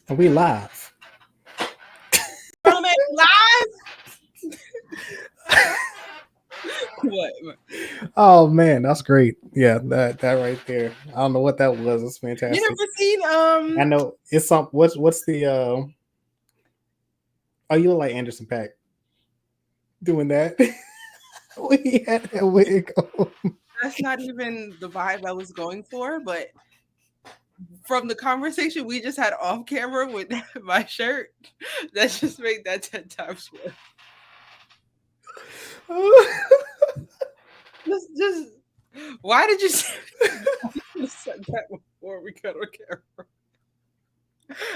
And we live. Gentlemen, live. What? Oh man, that's great. Yeah, that right there. I don't know what that was. It's You fantastic. never seen I know it's some. What's the? Oh, you look like Anderson Pack doing that. We had that wig on. That's not even the vibe I was going for, but from the conversation we just had off camera with my shirt, that just made that 10 times worse. Just why did you say you said that before we got on camera?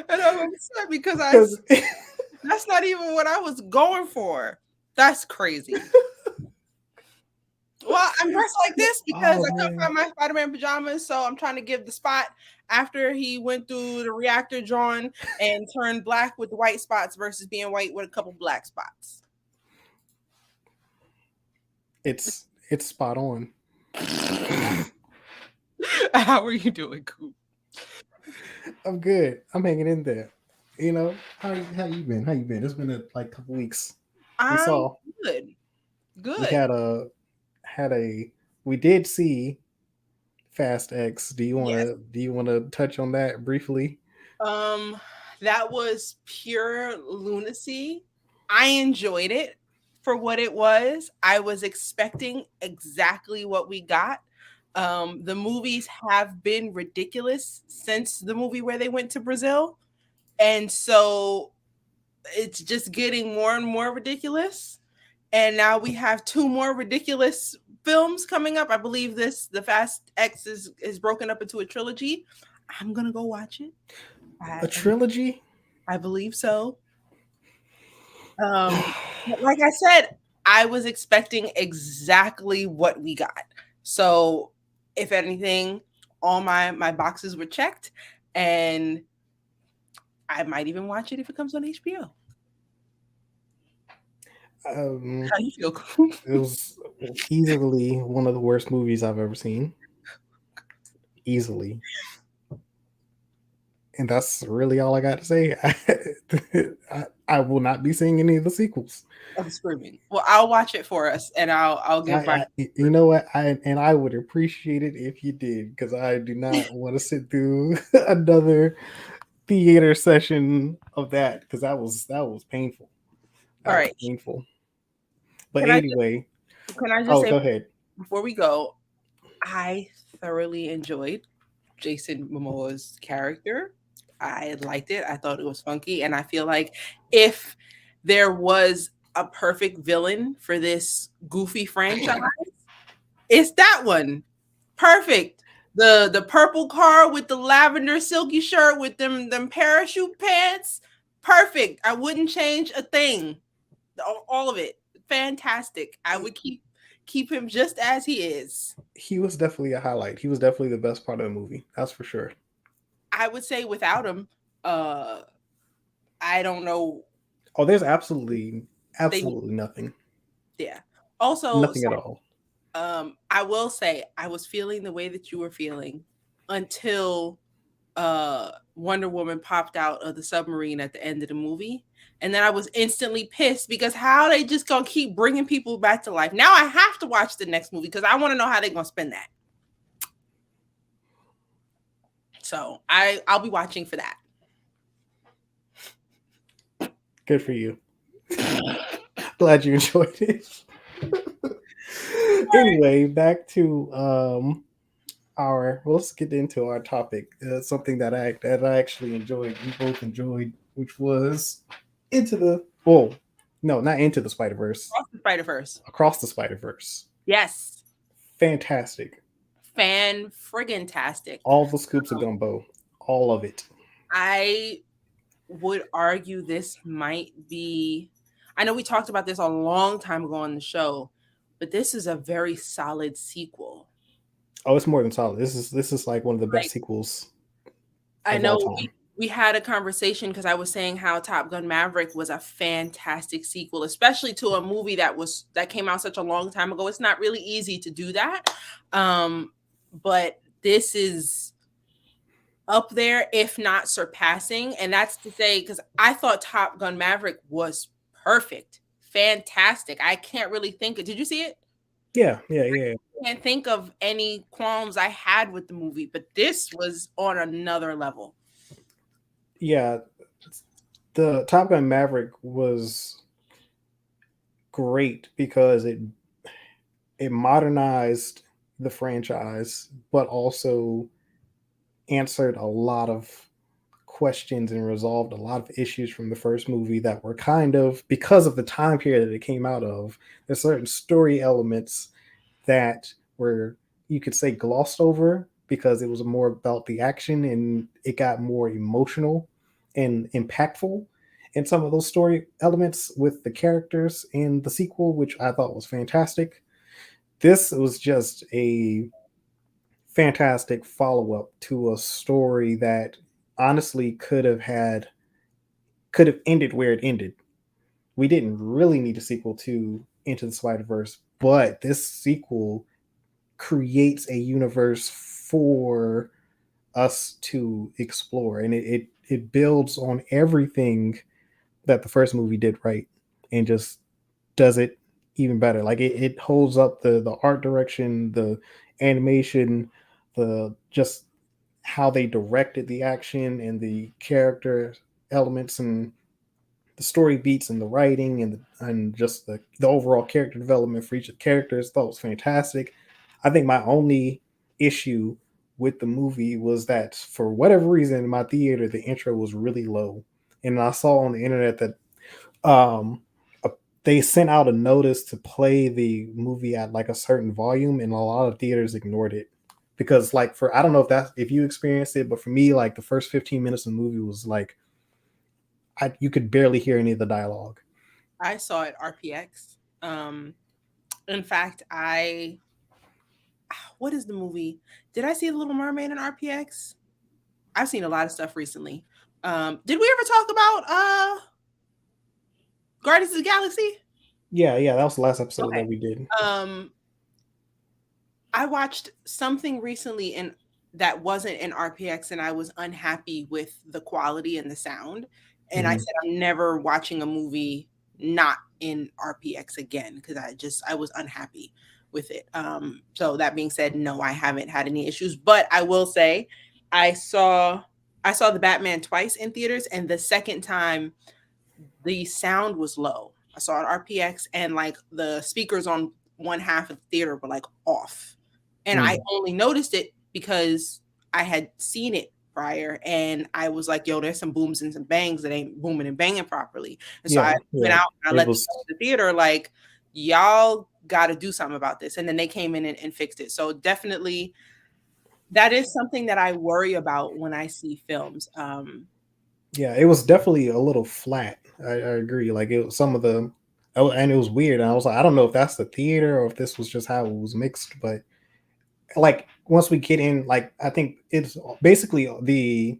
And I'm upset because Because that's not even what I was going for. That's crazy. Well, I'm dressed like this because oh I couldn't man, find my Spider-Man pajamas, so I'm trying to give the spot after he went through the reactor drawn and turned black with the white spots versus being white with a couple black spots. it's spot on. How are you doing, Coop? I'm good. I'm hanging in there. You know how you been? How you been? It's been like a couple weeks. We I'm saw good. we Good. had a we did see Fast X. Yes. Do you wanna touch on that briefly? Um, that was pure lunacy. I enjoyed it for what it was. I was expecting exactly what we got. The movies have been ridiculous since the movie where they went to Brazil. And so it's just getting more and more ridiculous. And now we have two more ridiculous films coming up. I believe the Fast X is broken up into a trilogy. I'm gonna go watch it. A I, trilogy? I believe so. But like I said, I was expecting exactly what we got. So, if anything, all my boxes were checked, and I might even watch it if it comes on HBO. Um, How you feel? it was easily one of the worst movies I've ever seen. Easily. And that's really all I got to say. I will not be seeing any of the sequels. I'm screaming. Well, I'll watch it for us, and I'll give my. You know what? I would appreciate it if you did, because I do not want to sit through another theater session of that, because that was painful. All That was right. painful. But Can I anyway, can I just oh, say go ahead. before we go, I thoroughly enjoyed Jason Momoa's character. I liked it. I thought it was funky. And I feel like if there was a perfect villain for this goofy franchise, it's that one. Perfect. The purple car with the lavender silky shirt with them parachute pants. Perfect. I wouldn't change a thing. All of it. Fantastic. I would keep him just as he is. He was definitely a highlight. He was definitely the best part of the movie. That's for sure. I would say without him, uh I don't know. Oh, there's They absolutely nothing. yeah. Also, Nothing at all. I will say I was feeling the way that you were feeling until Wonder Woman popped out of the submarine at the end of the movie. And then I was instantly pissed because how they just gonna keep bringing people back to life. Now I have to watch the next movie because I want to know how they're gonna spend that. So I'll be watching for that. Good for you. Glad you enjoyed it. Anyway, back to our. Well, let's get into our topic. Something that I actually enjoyed. We both enjoyed, which was into the no, not into the Spider Verse, Across the Spider Verse. across the Spider Verse. Yes. Fantastic. Fan friggin' tastic. All the scoops of gumbo, all of it. I would argue this might be. I know we talked about this a long time ago on the show, but this is a very solid sequel. Oh, it's more than solid. This is like one of the best Like sequels I of all know time. we had a conversation because I was saying how Top Gun Maverick was a fantastic sequel, especially to a movie that came out such a long time ago. It's not really easy to do that. But this is up there, if not surpassing. And that's to say, because I thought Top Gun Maverick was perfect, fantastic. I can't really think of, did you see it? Yeah, yeah, yeah. I can't think of any qualms I had with the movie, but this was on another level. Yeah, the Top Gun Maverick was great because it modernized the franchise, but also answered a lot of questions and resolved a lot of issues from the first movie that were kind of, because of the time period that it came out of, there's certain story elements that were, you could say, glossed over because it was more about the action and it got more emotional and impactful in some of those story elements with the characters in the sequel, which I thought was fantastic. This was just a fantastic follow up to a story that honestly could have ended where it ended. We didn't really need a sequel to Into the Spider Verse, but this sequel creates a universe for us to explore, and it builds on everything that the first movie did right, and just does it even better. Like it holds up the art direction, the animation, the just how they directed the action and the character elements and the story beats and the writing and just the overall character development for each of the characters. Thought was fantastic. I think my only issue with the movie was that for whatever reason in my theater the intro was really low, and I saw on the internet that um a, they sent out a notice to play the movie at like a certain volume, and a lot of theaters ignored it because, like, for I don't know if you experienced it, but for me, like the first 15 minutes of the movie was like you could barely hear any of the dialogue. I saw it RPX. In fact, what is the movie? Did I see The Little Mermaid in RPX? I've seen a lot of stuff recently. Did we ever talk about Guardians of the Galaxy? Yeah, yeah, that was the last episode Okay. that we did. I watched something recently in that wasn't in RPX, and I was unhappy with the quality and the sound. And I Mm-hmm. said, I'm never watching a movie not in RPX again because I was unhappy with it. So that being said, no, I haven't had any issues. But I will say, I saw I saw the Batman twice in theaters, and the second time the sound was low. I saw it RPX, and like the speakers on one half of the theater were like off. And I Mm. only noticed it because I had seen it prior, and I was like, yo, there's some booms and some bangs that ain't booming and banging properly. And so I Yeah, went yeah. out and I It let was the theater like, y'all got to do something about this. And then they came in and fixed it. So definitely that is something that I worry about when I see films. yeah, it was definitely a little flat. I agree. Like it was some of the oh, and it was weird. And I was like, I don't know if that's the theater or if this was just how it was mixed, but like once we get in, like I think it's basically the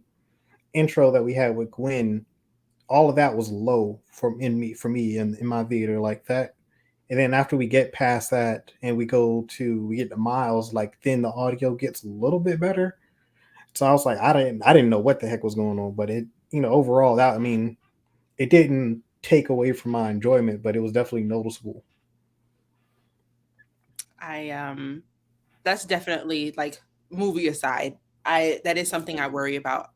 intro that we had with Gwen, all of that was low for me in my theater like that. And then after we get past that and we get to Miles, like then the audio gets a little bit better. So I was like, I didn't know what the heck was going on, but it, overall that, I mean, it didn't take away from my enjoyment, but it was definitely noticeable. I That's definitely like movie aside. I That is something I worry about.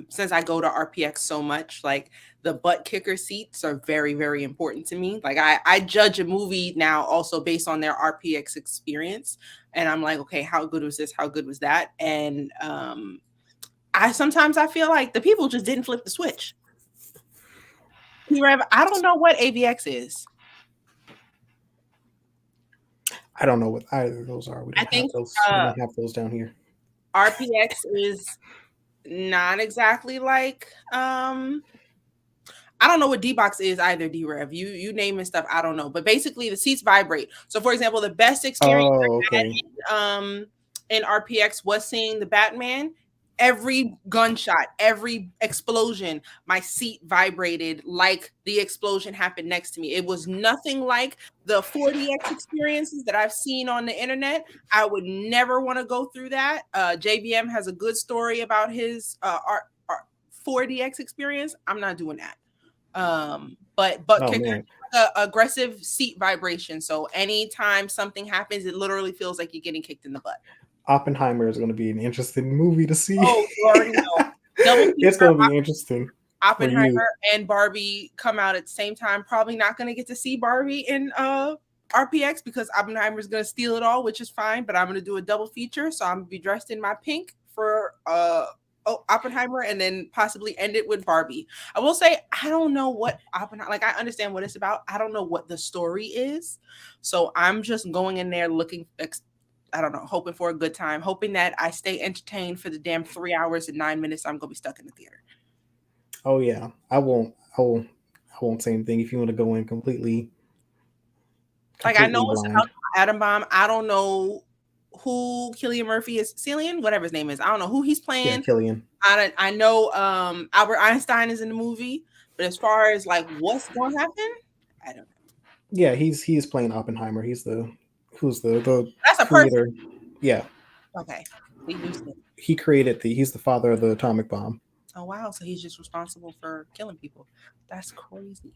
Since I go to RPX so much, like the butt kicker seats are very, very important to me. Like I judge a movie now also based on their RPX experience. And I'm like, okay, how good was this? How good was that? And I sometimes I feel like the people just didn't flip the switch. I don't know what AVX is. I don't know what either of those are. I think We uh don't have those down here. RPX is not exactly like I don't know what D box is either, D Rev. You name and stuff, I don't know. But basically the seats vibrate. So for example, the best experience Oh, I okay. had in RPX was seeing the Batman. every gunshot, every explosion, my seat vibrated like the explosion happened next to me. It was nothing like the 4DX experiences that I've seen on the internet. I would never want to go through that. JBM has a good story about his 4DX experience. I'm not doing that. But Oh kicker, man, aggressive seat vibration. So anytime something happens, it literally feels like you're getting kicked in the butt. Oppenheimer is going to be an interesting movie to see. Oh, you already know. Double It's feature, going to be interesting for you. Oppenheimer and Barbie come out at the same time. Probably not going to get to see Barbie in RPX because Oppenheimer's going to steal it all, which is fine. But I'm going to do a double feature, so I'm going to be dressed in my pink for Oppenheimer, and then possibly end it with Barbie. I will say I don't know what Oppenheimer. Like I understand what it's about. I don't know what the story is, so I'm just going in there looking. I don't know, hoping for a good time, hoping that I stay entertained for the damn 3 hours and 9 minutes I'm gonna be stuck in the theater. Oh yeah, I won't. I won't say anything if you want to go in Like I know completely it's blind. about Atom Bomb. I don't know who Cillian Murphy is. Cillian, whatever his name is. I don't know who he's Yeah, playing. Killian. I know Albert Einstein is in the movie, but as far as like what's gonna happen, I don't know. Yeah, he's playing Oppenheimer. He's the who's the That's a person. creator. Yeah, Okay. We knew him. he created the. He's the father of the atomic bomb. Oh wow, so he's just responsible for killing people. That's crazy.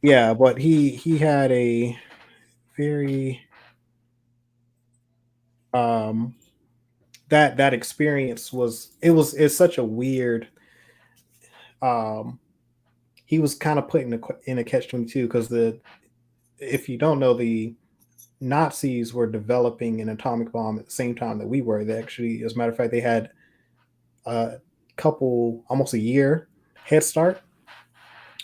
Yeah, but he had a very um that experience was it's such a weird um he was kind of put in a catch 22 because the if you don't know, the Nazis were developing an atomic bomb at the same time that we were. They actually, as a matter of fact, they had a couple, almost a year head start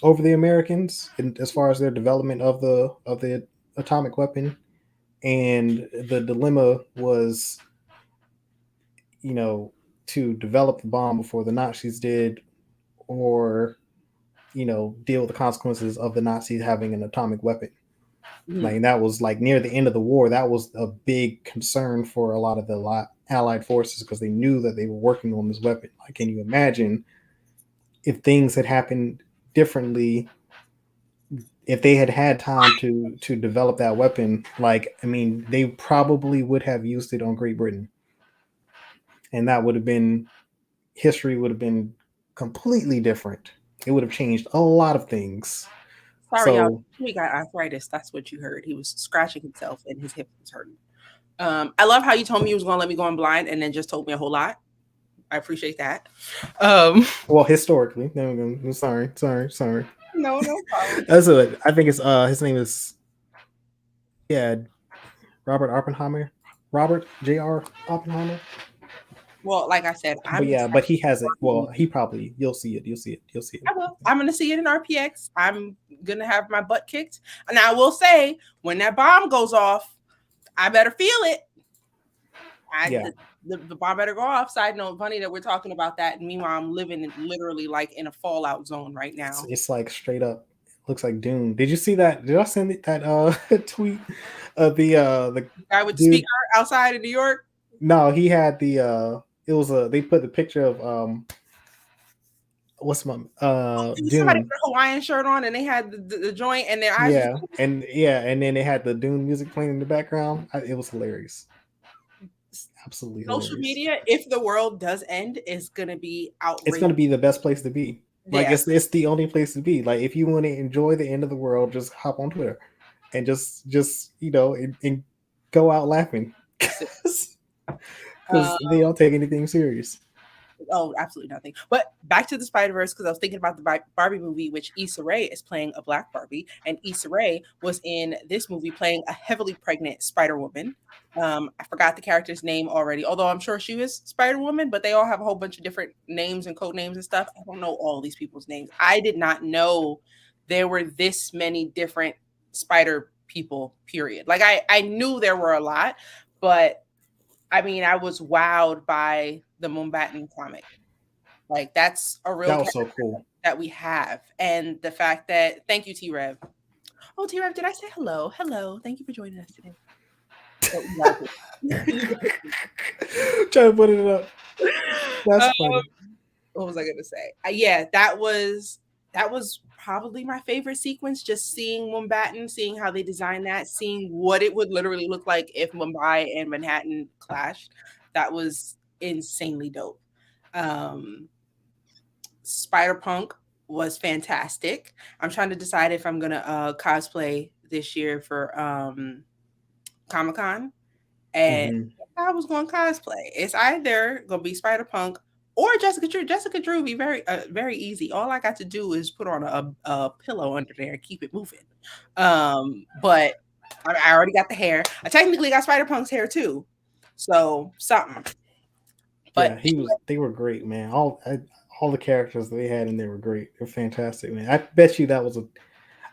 over the Americans as far as their development of the atomic weapon. And the dilemma was, you know, to develop the bomb before the Nazis did, or deal with the consequences of the Nazis having an atomic weapon. Mhm. Like that was like near the end of the war. That was a big concern for a lot of the Allied forces because they knew that they were working on this weapon. Like, can you imagine if things had happened differently? If they had had time to develop that weapon, like I mean, they probably would have used it on Great Britain, and that would have been history would have been completely different. It would have changed a lot of things. Sorry, y'all. So He got arthritis. That's what you heard. He was scratching himself and his hip was hurting. I love how you told me you was gonna let me go in blind and then just told me a whole lot. I appreciate that. well, historically, no, sorry. No, no problem. That's it. I think it's his name is yeah Robert Oppenheimer, Robert J.R. Oppenheimer. Well, like I said, But I'm yeah, excited. but he has it. Well, he probably you'll see it. I will. I'm gonna see it in RPX. I'm gonna have my butt kicked. And I will say, when that bomb goes off, I better feel it. Yeah, The bomb better go off. Side note, funny that we're talking about that. And meanwhile, I'm living literally like in a fallout zone right now. it's like straight up. Looks like Dune. Did you see that? Did I send it that tweet of the Guy with the dude? speaker outside in New York. No, he had it was a they put the picture of what's my It was somebody with Dune. a Hawaiian shirt on, and they had the joint, and their eyes was And then they had the Dune music playing in the background. It was hilarious, absolutely social hilarious. media. If the world does end, is gonna be It's outrageous. going to be the best place to be. Like Yeah, it's the only place to be. Like if you want to enjoy the end of the world, just hop on Twitter and just and go out laughing because uh, they don't take anything serious. oh, absolutely nothing. But back to the Spider Verse because I was thinking about the Barbie movie, which Issa Rae is playing a Black Barbie, and Issa Rae was in this movie playing a heavily pregnant Spider Woman. I forgot the character's name already, although I'm sure she was Spider Woman. But they all have a whole bunch of different names and code names and stuff. I don't know all these people's names. I did not know there were this many different Spider people. Period. Like I knew there were a lot, but I mean, I was wowed by the Mumbattan comic. Like that's a real That was character so cool. that we have, and the fact that thank you, T Rev. Oh, T Rev, did I say hello? Hello, thank you for joining us today. Oh, you gotta put you gotta Trying to put it up. That's um, funny. what was I gonna say? Yeah, that was probably my favorite sequence. Just seeing Mumbattan, seeing how they designed that, seeing what it would literally look like if Mumbai and Manhattan clashed. That was insanely dope. Um, Spider Punk was fantastic. I'm trying to decide if I'm gonna cosplay this year for Comic Con, and Mhm. I was going to cosplay. It's either gonna be Spider Punk or Jessica Drew. Jessica Drew be very easy. All I got to do is put on a pillow under there and keep it moving. But I already got the hair. I technically got Spider Punk's hair too, so something. Yeah, But he was. They were great, man. All the characters they had in there were great. They're fantastic, man. I bet you that was a.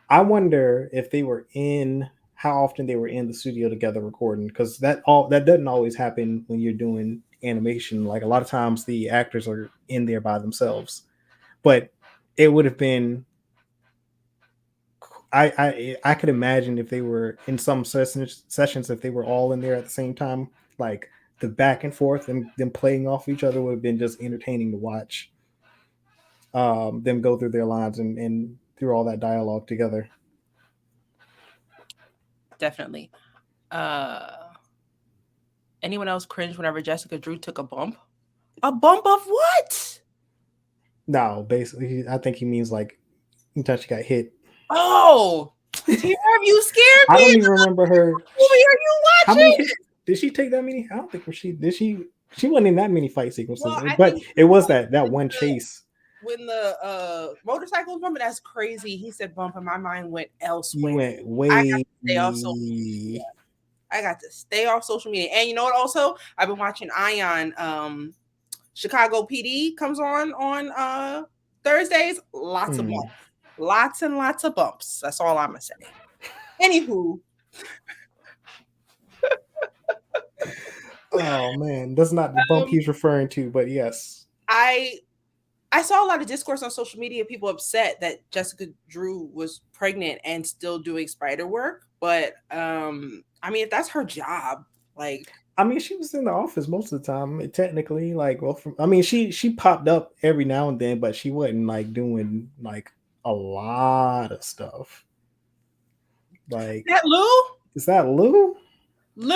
I wonder if they were in how often they were in the studio together recording, because that doesn't always happen when you're doing animation. Like a lot of times the actors are in there by themselves, but it would have been. I could imagine if they were in some sessions if they were all in there at the same time, like the back and forth and them playing off each other would have been just entertaining to watch. Them go through their lines and through all that dialogue together. definitely. Uh, anyone else cringe whenever Jessica Drew took a bump? A bump of what? No, basically, I think he means like she got hit. Oh, Tara, you scared I me. don't even remember her. What movie are you How many watching? hits did she take? That many? I don't think she did. She wasn't in that many fight sequences, Well, I but think it was that one chase. when the motorcycle was bumping, that's crazy. He said bump, and my mind went You elsewhere. went I got way. to stay off social media. I got to stay off social media. And you know what? Also, I've been watching Ion. Chicago PD comes on Thursdays. Lots of bumps, lots and lots of bumps. That's all I'm gonna say. Anywho, Oh man, that's not the bump um, he's referring to, but yes. I I saw a lot of discourse on social media, people upset that Jessica Drew was pregnant and still doing spider work. But I mean, if that's her job, like I mean, she was in the office most of the time. Technically, like, well, I mean, she popped up every now and then, but she wasn't like doing like a lot of stuff. Like, that Lou, is that Lou? Lou,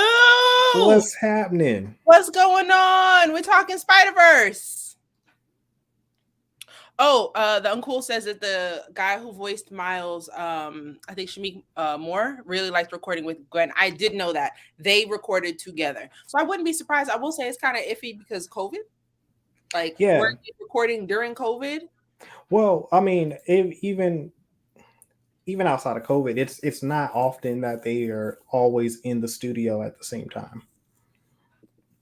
What's happening? what's going on? We're talking Spider Verse. Oh, the uncool says that the guy who voiced Miles, I think Shamik Moore, really liked recording with Gwen. I did know that they recorded together, so I wouldn't be surprised. I will say it's kind of iffy because COVID. Like, Yeah. were they recording during COVID? Well, I mean, even outside of COVID, it's not often that they are always in the studio at the same time.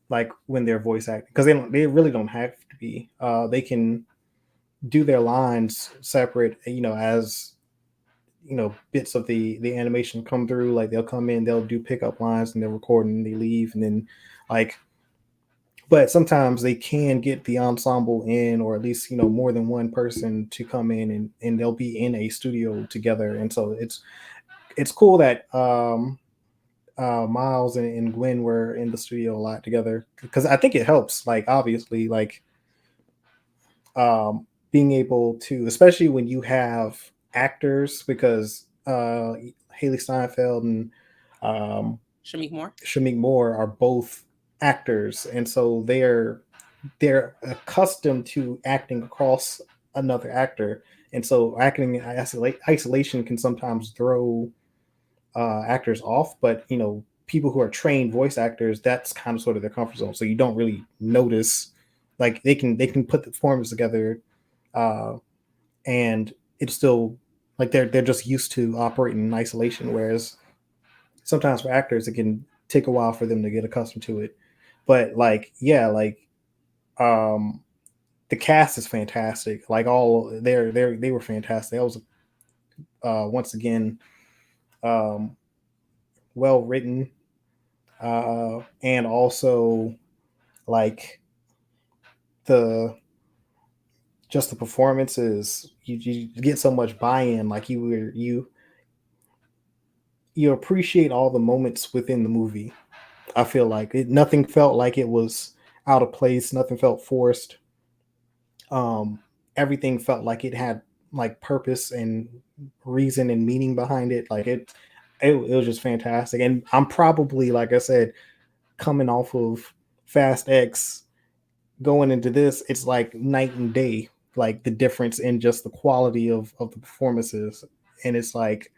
Like when they're voice acting, because they really don't have to be. They can do their lines separate, as bits of the animation come through. Like they'll come in, they'll do pickup lines, and they're recording, and they leave, and then like. But sometimes they can get the ensemble in, or at least more than one person to come in, and they'll be in a studio together, and so it's cool that Miles and Gwen were in the studio a lot together, because I think it helps. Like obviously, like being able to, especially when you have actors, because Haley Steinfeld and Shamik Moore are both actors, and so they're accustomed to acting across another actor, and so acting in isolation can sometimes throw actors off. But people who are trained voice actors, that's kind of sort of their comfort zone, so you don't really notice. Like they can put the forms together, uh, and it's still like they're just used to operating in isolation. Whereas sometimes for actors, it can take a while for them to get accustomed to it. But like, yeah, like um, the cast is fantastic. Like all they were fantastic. That was once again um, well written, and also like the just the performances. You get so much buy-in. Like you appreciate all the moments within the movie. I feel like nothing felt like it was out of place. Nothing felt forced. Um, Everything felt like it had like purpose and reason and meaning behind it. Like it was just fantastic. And I'm probably, like I said, coming off of Fast X, going into this, it's like night and day. Like the difference in just the quality of the performances, and it's like,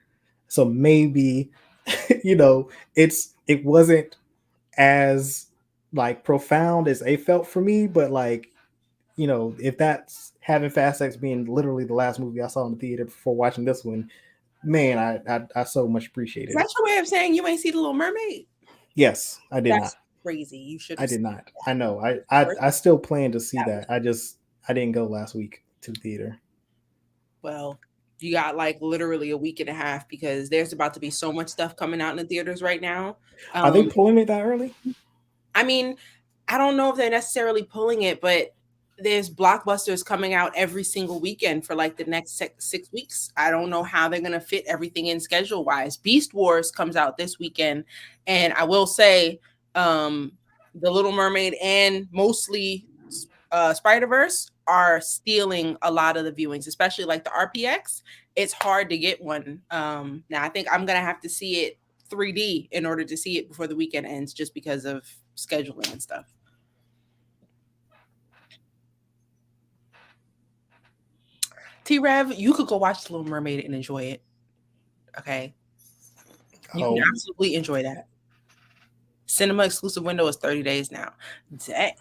so maybe it wasn't as like profound as it felt for me, but like, if that's having Fast X being literally the last movie I saw in the theater before watching this one, man, I so much Is appreciated that it. your way of saying you ain't see the Little Mermaid? Yes, I did not. That's crazy. You should I have did seen not. that I know. I first. still plan to see That was that. I didn't go last week to the theater. well. You got like literally a week and a half because there's about to be so much stuff coming out in the theaters right now. Are they Um, pulling it that early? I mean, I don't know if they're necessarily pulling it, but there's blockbusters coming out every single weekend for like the next 6 weeks. I don't know how they're going to fit everything in schedule wise. Beast Wars comes out this weekend. And I will say, um, The Little Mermaid and mostly Spider Verse are stealing a lot of the viewings, especially like the RPX. It's hard to get one. Now, I think I'm going to have to see it 3D in order to see it before the weekend ends just because of scheduling and stuff. T Rev, you could go watch The Little Mermaid and enjoy it. Okay. You can Oh, absolutely enjoy that. Cinema exclusive window is 30 days now. Dang,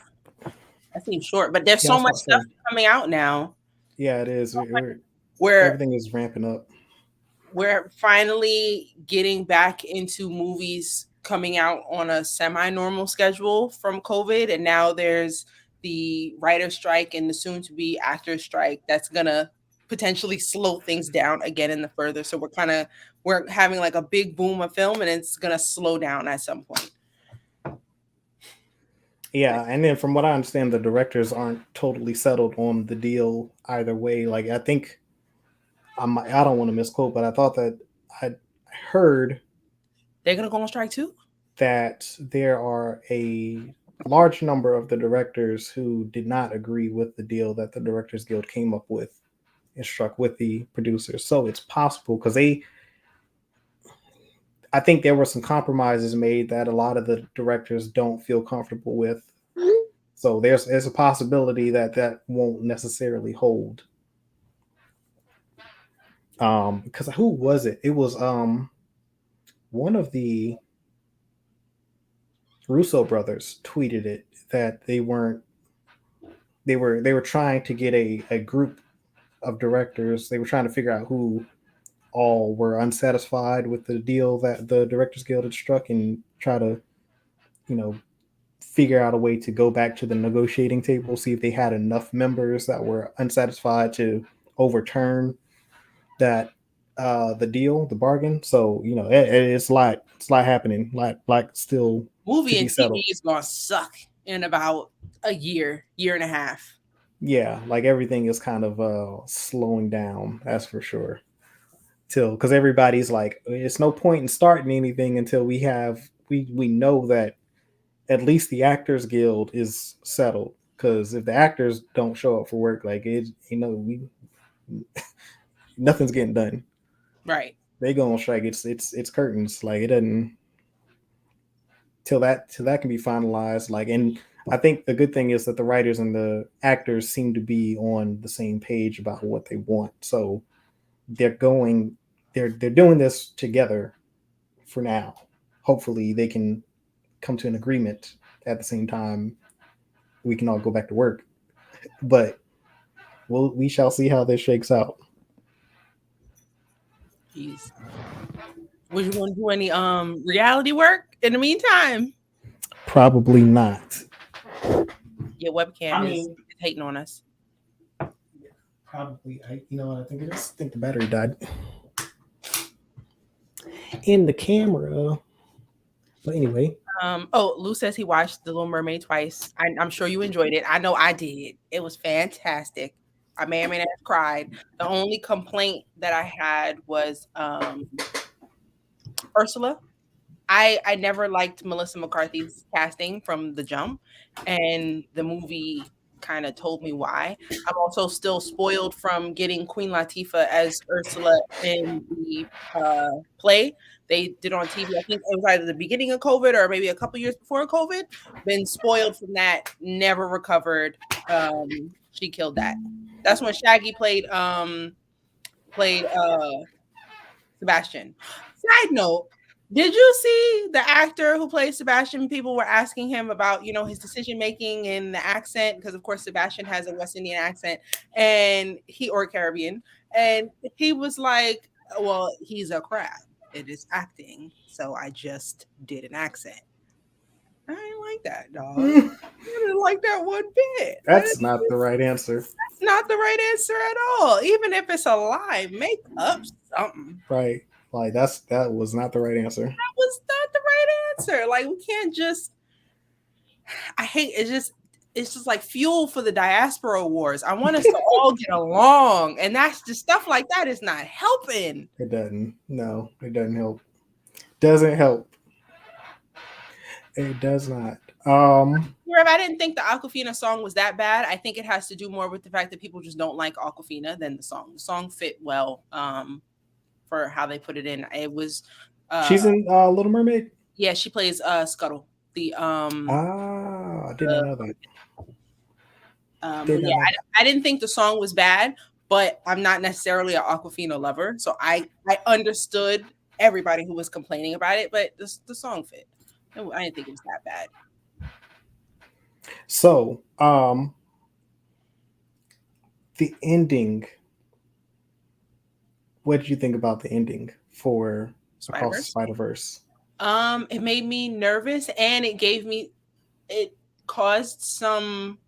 that seems short, but there's yeah, I so was much about to stuff say. coming out now. Yeah, it is. We're Everything is ramping up. we're finally getting back into movies coming out on a semi-normal schedule from COVID, and now there's the writer strike and the soon-to-be actor strike that's gonna potentially slow things down again in the further. So we're having like a big boom of film, and it's gonna slow down at some point. Yeah, and then from what I understand, the directors aren't totally settled on the deal either way. Like I think I don't want to misquote, but I thought that I heard They're gonna go on strike too. that there are a large number of the directors who did not agree with the deal that the Directors Guild came up with and struck with the producers. So it's possible because I think there were some compromises made that a lot of the directors don't feel comfortable with. So there's a possibility that that won't necessarily hold. Because who was it? It was one of the Russo brothers tweeted it that they were trying to get a group of directors. They were trying to figure out who all were unsatisfied with the deal that the Directors Guild had struck and try to, you know, figure out a way to go back to the negotiating table, see if they had enough members that were unsatisfied to overturn that the deal, the bargain. So it's a lot happening, like still to Movie be and TV settled. is gonna suck in about a year and a half. Yeah, like everything is kind of slowing down, that's for sure. Till because everybody's like, it's no point in starting anything until we know that at least the Actors Guild is settled. Because if the actors don't show up for work, like we nothing's getting done. Right. They go on strike. It's curtains. Like it doesn't till that can be finalized. Like, and I think the good thing is that the writers and the actors seem to be on the same page about what they want. So they're going, they're doing this together for now. Hopefully, they can come to an agreement at the same time. We can all go back to work, but we shall see how this shakes out. Jeez. Would you want to do any reality work in the meantime? Probably not. Your I webcam is mean, hating on us. probably. I think it is. I think the battery died in the camera. But anyway, Oh, Lou says he watched The Little Mermaid twice. I'm sure you enjoyed it. I know I did. It was fantastic. I may or may not have cried. The only complaint that I had was Ursula. I never liked Melissa McCarthy's casting from the jump, and the movie kind of told me why. I'm also still spoiled from getting Queen Latifah as Ursula in the play they did on TV. I think it was either the beginning of COVID or maybe a couple years before COVID. Been spoiled from that, never recovered. She killed that. That's when Shaggy played Sebastian. Side note, did you see the actor who plays Sebastian? People were asking him about, his decision making and the accent, because of course Sebastian has a West Indian accent and or Caribbean. And he was like, well, he's a crab. It is acting. So I just did an accent. I didn't like that, dog. I didn't like that one bit. That's not the right answer. That's not the right answer at all. Even if it's a lie, make up something. Right. Like that was not the right answer. That was not the right answer. Like, we can't just I hate it's just like fuel for the diaspora wars. I want us to all get along. And that's just stuff like that is not helping. It doesn't. No, it doesn't help. Doesn't help. It does not. I didn't think the Aquafina song was that bad. I think it has to do more with the fact that people just don't like Aquafina than the song. The song fit well for how they put it in. It was she's in Little Mermaid? Yeah, she plays Scuttle. The I didn't know that. I didn't think the song was bad, but I'm not necessarily an Aquafina lover, so I understood everybody who was complaining about it, but the song fit. I didn't think it was that bad. So, the ending. What did you think about the ending for Across the Spider-Verse? It made me nervous, and it caused some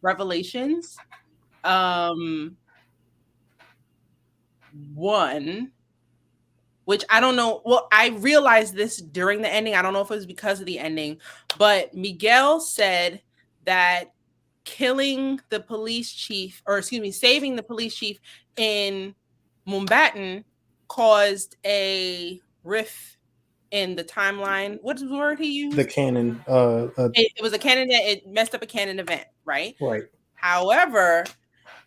revelations. One, which I don't know. Well, I realized this during the ending. I don't know if it was because of the ending, but Miguel said that saving the police chief in Mumbattan caused a rift in the timeline. What's the word he used? The canon. It was a canon. It messed up a canon event, right? Right. However,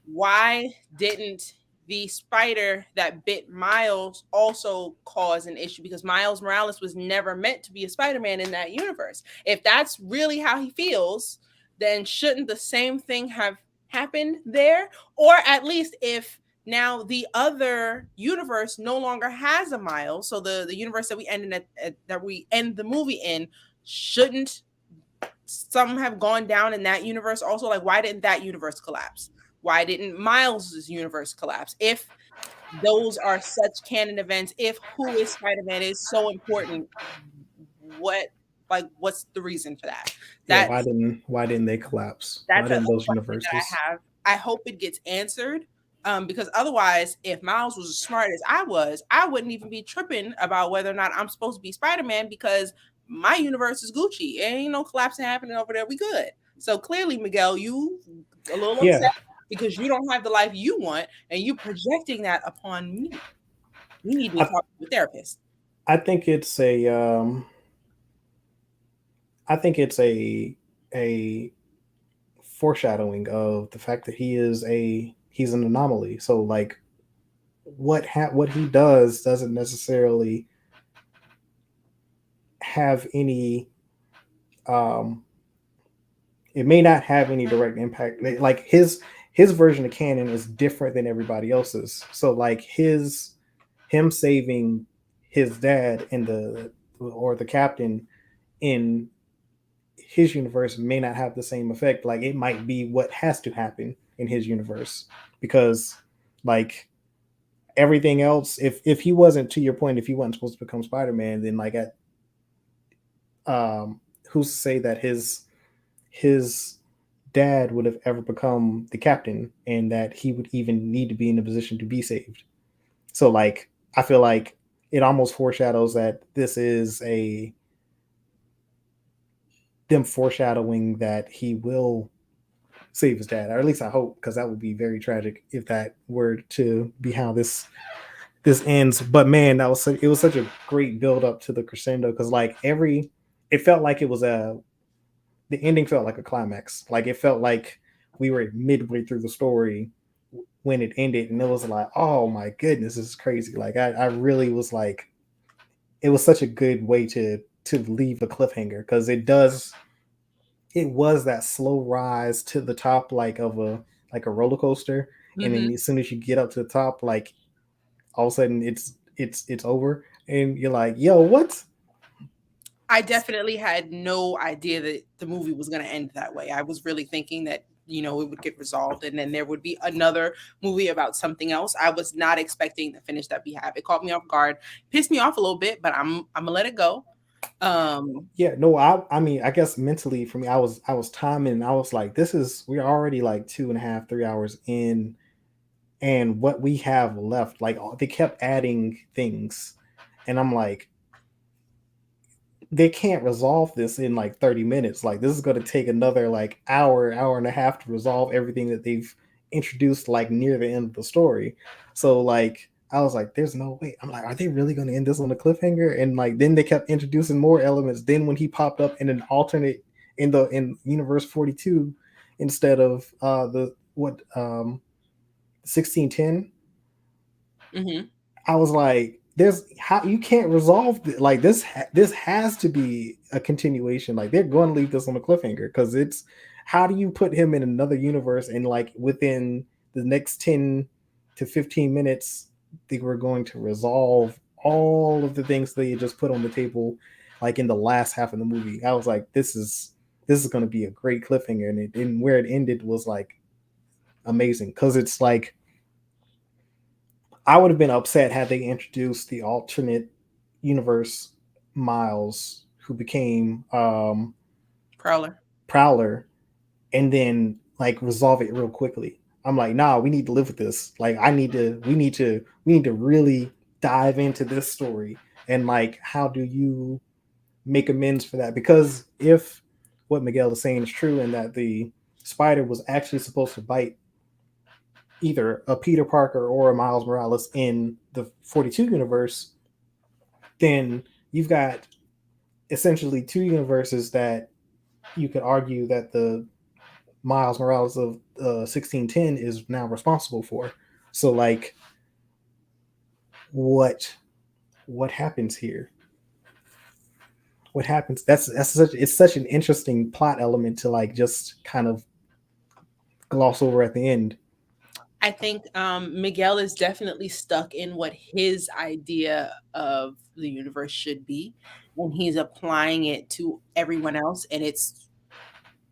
why didn't the spider that bit Miles also cause an issue? Because Miles Morales was never meant to be a Spider-Man in that universe. If that's really how he feels, then shouldn't the same thing have happened there? Or at least if now the other universe no longer has a Miles, so the universe that we end the movie in, shouldn't some have gone down in that universe also? Like, why didn't that universe collapse? Why didn't Miles's universe collapse? If those are such canon events, if who is Spider-Man is so important, what's the reason for that? Why didn't they collapse? That's why didn't those universes? I hope it gets answered. Because otherwise, if Miles was as smart as I was, I wouldn't even be tripping about whether or not I'm supposed to be Spider-Man, because my universe is Gucci. Ain't no collapsing happening over there. We good. So clearly, Miguel, you a little upset because you don't have the life you want, and you projecting that upon me. You need to talk to a therapist. I think it's a foreshadowing of the fact that he's an anomaly. So like what he does doesn't necessarily have any it may not have any direct impact. Like his version of canon is different than everybody else's. So like him saving his dad or the captain in his universe may not have the same effect. Like it might be what has to happen in his universe, because like everything else, if he wasn't, to your point, if he wasn't supposed to become Spider-Man, then like who's to say that his dad would have ever become the captain, and that he would even need to be in a position to be saved? So like I feel like it almost foreshadows that this is them foreshadowing that he will save his dad, or at least I hope, because that would be very tragic if that were to be how this this ends. But man, it was such a great build up to the crescendo because like it felt like it was a the ending felt like a climax. Like it felt like we were midway through the story when it ended, and it was like, oh my goodness, this is crazy. Like I really was like, it was such a good way to leave the cliffhanger because it was that slow rise to the top like of a roller coaster, and then Mhm. as soon as you get up to the top, like all of a sudden it's over, and you're like, yo, what? I definitely had no idea that the movie was gonna end that way. I was really thinking that, it would get resolved and then there would be another movie about something else. I was not expecting the finish that we have. It caught me off guard, pissed me off a little bit, but I'm gonna let it go. Um, Yeah, no, I mean, I guess mentally for me, I was timing. I was like, this is we're already like 2.5, 3 hours in, and what we have left, like they kept adding things, and I'm like, they can't resolve this in like 30 minutes. Like this is going to take another like hour and a half to resolve everything that they've introduced like near the end of the story. So like I was like, there's no way. I'm like, are they really going to end this on a cliffhanger? And like then they kept introducing more elements. Then when he popped up in an alternate in universe 42 instead of the what 1610, mhm. I was like, "There's how you can't resolve like this. This has to be a continuation. Like they're going to leave this on a cliffhanger because it's how do you put him in another universe and like within the next 10 to 15 minutes, they were going to resolve all of the things they just put on the table, like in the last half of the movie. I was like, this is going to be a great cliffhanger, and where it ended was like amazing because it's like I would have been upset had they introduced the alternate universe Miles, who became Prowler. Prowler, and then like resolve it real quickly. I'm like, nah, we need to live with this. Like, we need to really dive into this story and like, how do you make amends for that? Because if what Miguel is saying is true, and that the spider was actually supposed to bite either a Peter Parker or a Miles Morales in the 42 universe, then you've got essentially two universes that you could argue that the Miles Morales of 1610 is now responsible for. So like what what happens here? What happens? That's such it's such an interesting plot element to like just kind of gloss over at the end. I think Miguel is definitely stuck in what his idea of the universe should be, and he's applying it to everyone else, and it's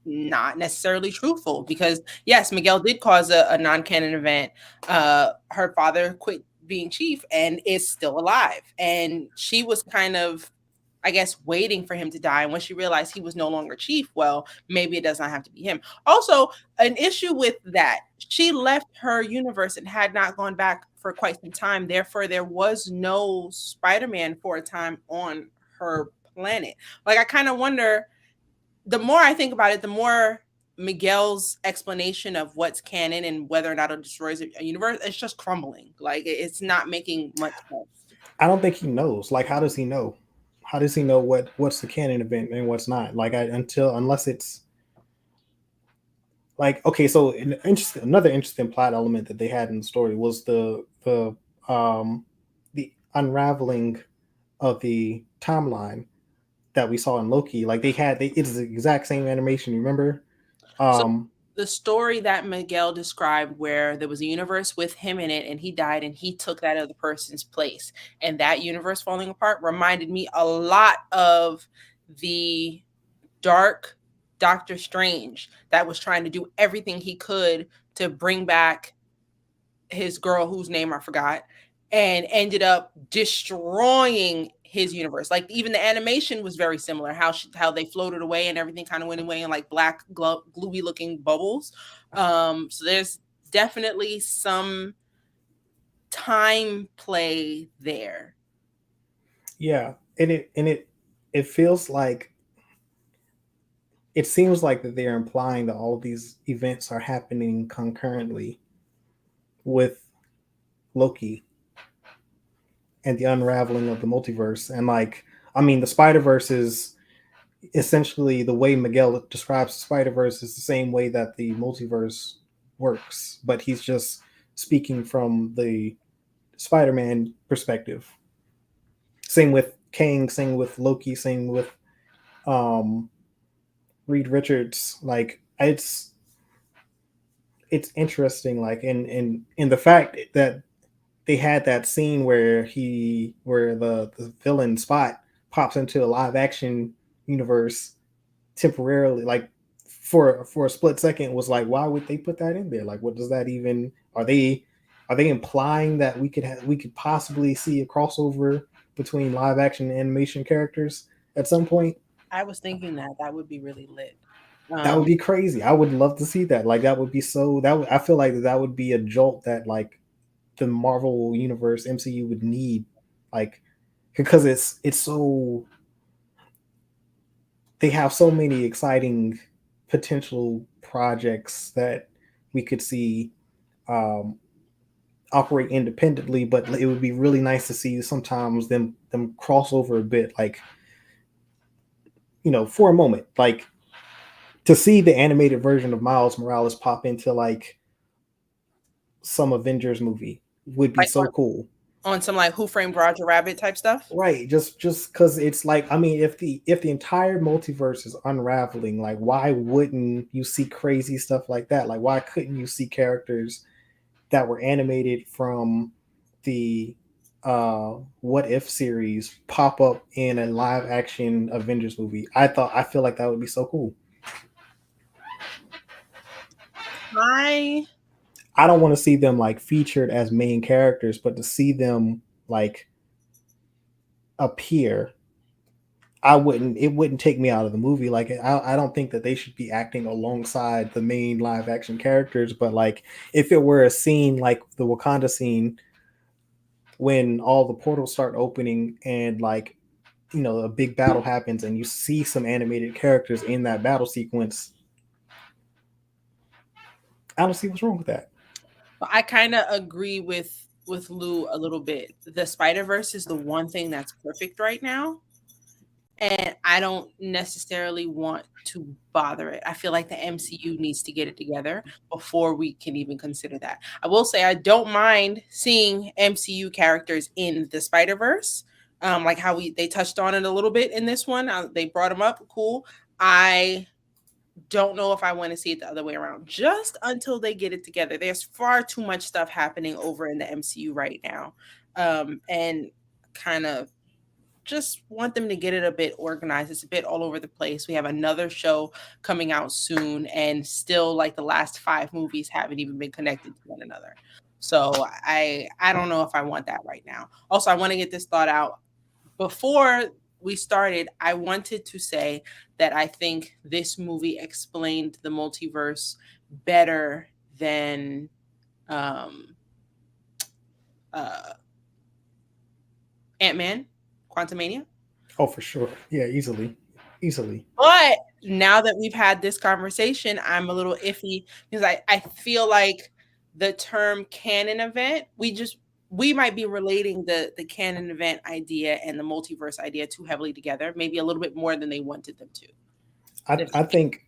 not necessarily truthful because yes, Miguel did cause a non-canon event. Her father quit being chief and is still alive, and she was kind of, I guess, waiting for him to die. And when she realized he was no longer chief, well, maybe it does not have to be him. Also, an issue with that, she left her universe and had not gone back for quite some time. Therefore, there was no Spider-Man for a time on her planet. Like, I kind of wonder, the more I think about it, the more Miguel's explanation of what's canon and whether or not it destroys a universe, it's just crumbling. Like, it's not making much sense. I don't think he knows. Like, how does he know? How does he know what's the canon event and what's not? Like, unless it's like okay, so another interesting plot element that they had in the story was the unraveling of the timeline that we saw in Loki. Like it's the exact same animation. You remember? So Um, the story that Miguel described, where there was a universe with him in it and he died and he took that other person's place, and that universe falling apart reminded me a lot of the dark Doctor Strange that was trying to do everything he could to bring back his girl whose name I forgot, and ended up destroying his universe. Like even the animation was very similar. How they floated away and everything kind of went away in like black gluey looking bubbles. So there's definitely some time play there. yeah, it feels like it seems like that they're implying that all of these events are happening concurrently with Loki. and the unraveling of the multiverse. And like, I mean, the Spider Verse is essentially the way Miguel describes the Spider Verse is the same way that the multiverse works, but he's just speaking from the Spider Man perspective. Same with Kang, same with Loki, same with um, Reed Richards. Like it's interesting, like in the fact that they had that scene where the villain Spot pops into a live action universe temporarily, like for a split second, was like, why would they put that in there? Like, what does that even? Are they implying that we could possibly see a crossover between live action and animation characters at some point? I was thinking that that would be really lit. That would Um, be crazy. I would love to see that. Like, that would be so. I feel like that would be a jolt that like the Marvel universe MCU would need, like because it's so they have so many exciting potential projects that we could see um, operate independently, but it would be really nice to see sometimes them cross over a bit, like for a moment, like to see the animated version of Miles Morales pop into like some Avengers movie would be like so cool. on some like Who Framed Roger Rabbit type stuff. Right, just because it's like, I mean, if the entire multiverse is unraveling, like why wouldn't you see crazy stuff like that? Like why couldn't you see characters that were animated from the What If series pop up in a live action Avengers movie? I feel like that would be so cool. I I don't want to see them like featured as main characters, but to see them like appear, it wouldn't take me out of the movie. Like I don't think that they should be acting alongside the main live action characters, but like if it were a scene like the Wakanda scene when all the portals start opening and like a big battle happens and you see some animated characters in that battle sequence, I don't see what's wrong with that. I kind of agree with Lou a little bit. The Spider Verse is the one thing that's perfect right now, and I don't necessarily want to bother it. I feel like the MCU needs to get it together before we can even consider that. I will say I don't mind seeing MCU characters in the Spider Verse, like how they touched on it a little bit in this one. They brought them up, cool. I don't know if I want to see it the other way around just until they get it together. There's far too much stuff happening over in the MCU right now. And kind of just want them to get it a bit organized. It's a bit all over the place. We have another show coming out soon, and still, like the last 5 movies haven't even been connected to one another. So I don't know if I want that right now. Also, I want to get this thought out before we started. I wanted to say that I think this movie explained the multiverse better than um, uh, Ant-Man, Quantumania. Oh, for sure. Yeah, easily. But now that we've had this conversation, I'm a little iffy because I feel like the term canon event, we might be relating the canon event idea and the multiverse idea too heavily together, maybe a little bit more than they wanted them to. I, If- I think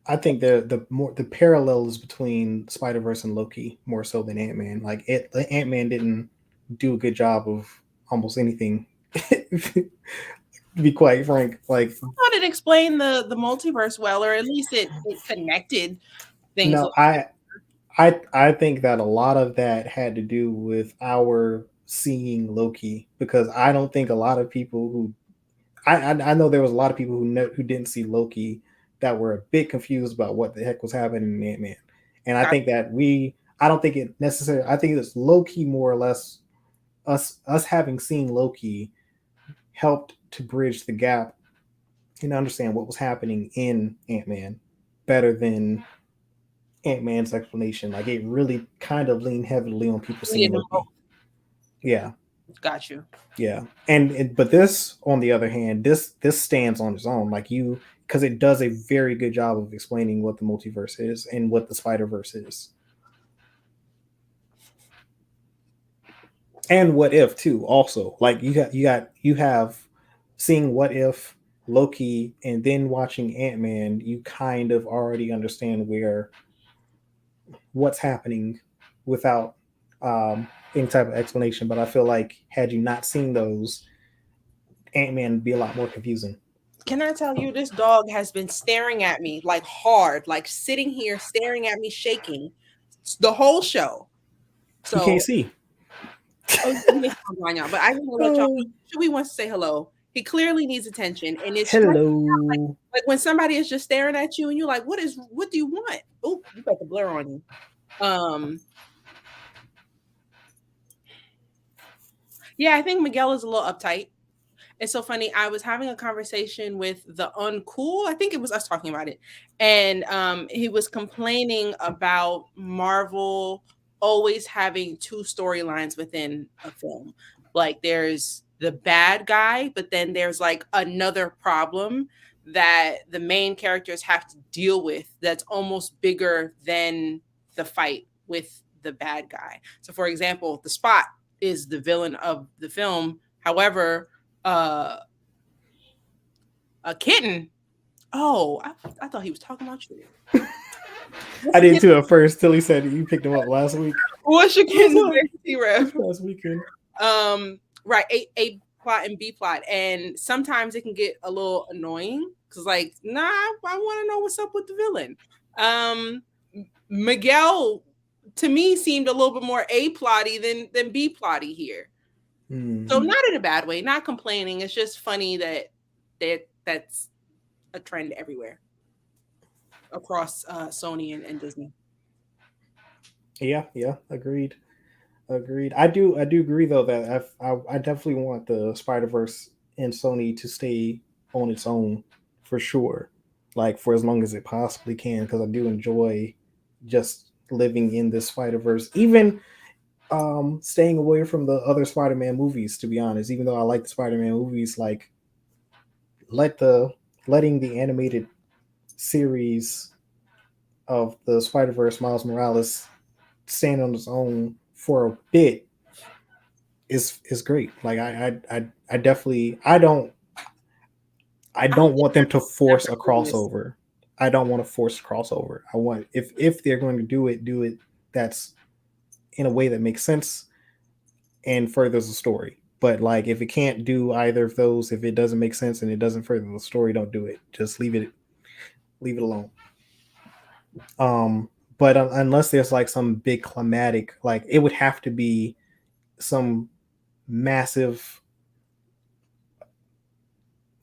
I think the parallels between Spider Verse and Loki more so than Ant Man. Like Ant Man didn't do a good job of almost anything. To be quite frank, like I thought it explained the multiverse well, or at least it connected things. no, I think that a lot of that had to do with our seeing Loki, because I don't think a lot of people who I know there was a lot of people who didn't see Loki that were a bit confused about what the heck was happening in Ant Man, and I think that I don't think it necessarily. I think it's Loki more or less us having seen Loki helped to bridge the gap and understand what was happening in Ant Man better than Ant Man's explanation. Like it really kind of leaned heavily on people seeing Loki. Yeah, Got you. yeah, but this, on the other hand, this stands on its own. Like because it does a very good job of explaining what the multiverse is and what the Spider Verse is. And What If too. Also, like you have seeing What If, Loki, and then watching Ant Man. You kind of already understand where what's happening without any type of explanation. But I feel like had you not seen those, Ant Man would be a lot more confusing. Can I tell you, this dog has been staring at me like hard, like sitting here staring at me, shaking the whole show. He can't So, see. oh, but I just want to let y'all know, Chewy wants to say hello. He clearly needs attention, and it's stressing out. Hello. Like when somebody is just staring at you, and you're like, what do you want?" Oh, you got the blur on you. Yeah, I think Miguel is a little uptight. It's so funny. I was having a conversation with the Uncool. I think it was us talking about it. And he was complaining about Marvel always having two storylines within a film. Like there's the bad guy, but then there's like another problem that the main characters have to deal with that's almost bigger than the fight with the bad guy. So for example, the Spot is the villain of the film. However, uh a kitten. Oh, I thought he was talking about you. I did too at first till he said you picked him up last week. What's your kitten's name? Last weekend. Right, A plot and B plot, and sometimes it can get a little annoying because, like, nah, I want to know what's up with the villain. Miguel to me seemed a little bit more A plotty than B plotty here. So not in a bad way, not complaining. It's just funny that's a trend everywhere across Sony and Disney. Yeah, agreed. I do agree though that I definitely want the Spider Verse and Sony to stay on its own for sure, like for as long as it possibly can, because I do enjoy just living in this Spider Verse, even staying away from the other Spider Man movies. To be honest, even though I like the Spider Man movies, like letting the animated series of the Spider Verse Miles Morales stand on its own for a bit is great. Like I definitely I don't want them to force a crossover. I don't want to force a crossover. I want if they're going to do it that's in a way that makes sense and furthers the story. But like if it can't do either of those, if it doesn't make sense and it doesn't further the story, don't do it. Just leave it alone. But unless there's like some big climatic, like it would have to be some massive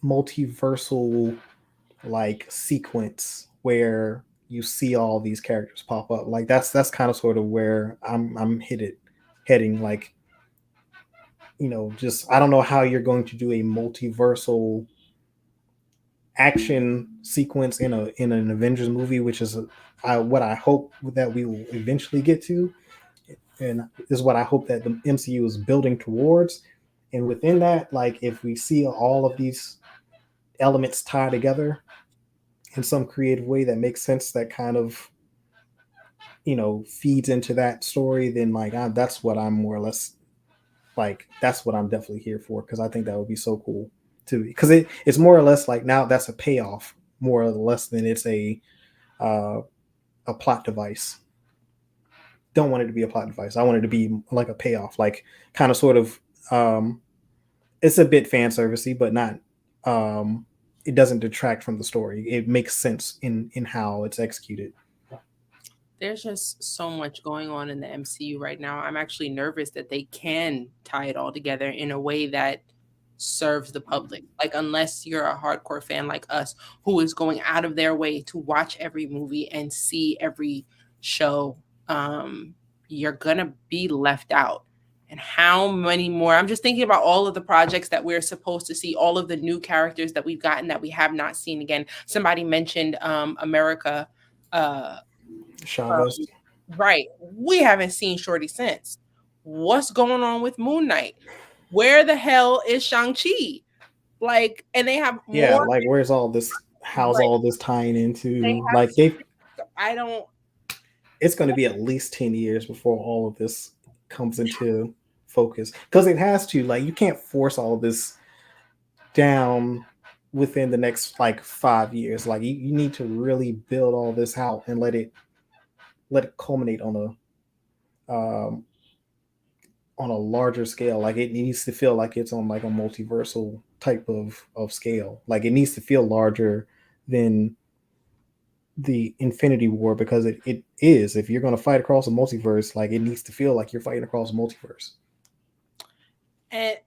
multiversal like sequence where you see all these characters pop up. Like that's kind of sort of where I'm heading. Like, you know, just I don't know how you're going to do a multiversal action sequence in an Avengers movie, which is what I hope that we will eventually get to, and is what I hope that the MCU is building towards. And within that, like if we see all of these elements tied together in some creative way that makes sense, that kind of, you know, feeds into that story, then like that's what I'm more or less like. That's what I'm definitely here for, because I think that would be so cool too. Because it's more or less like now that's a payoff more or less than it's a plot device. Don't want it to be a plot device. I want it to be like a payoff, like kind of sort of. It's a bit fan servicey, but not. It doesn't detract from the story. It makes sense in how it's executed. There's just so much going on in the MCU right now. I'm actually nervous that they can tie it all together in a way that serves the public. Like, unless you're a hardcore fan like us, who is going out of their way to watch every movie and see every show, you're gonna be left out. And how many more? I'm just thinking about all of the projects that we're supposed to see, all of the new characters that we've gotten that we have not seen again. Somebody mentioned America. Chavez. Right. We haven't seen Shorty since. What's going on with Moon Knight? Where the hell is Shang-Chi? Like, and they have yeah, more. like where's all this? How's Right. all this tying into? Have, Like they, I don't. it's going to be at least 10 years before all of this comes into focus because it has to. Like you can't force all this down within the next like 5 years. Like you need to really build all this out and let it culminate um on a larger scale. Like it needs to feel like it's on like a multiversal type of scale. Like it needs to feel larger than the Infinity War because it is. If you're gonna fight across a multiverse, like it needs to feel like you're fighting across a multiverse. And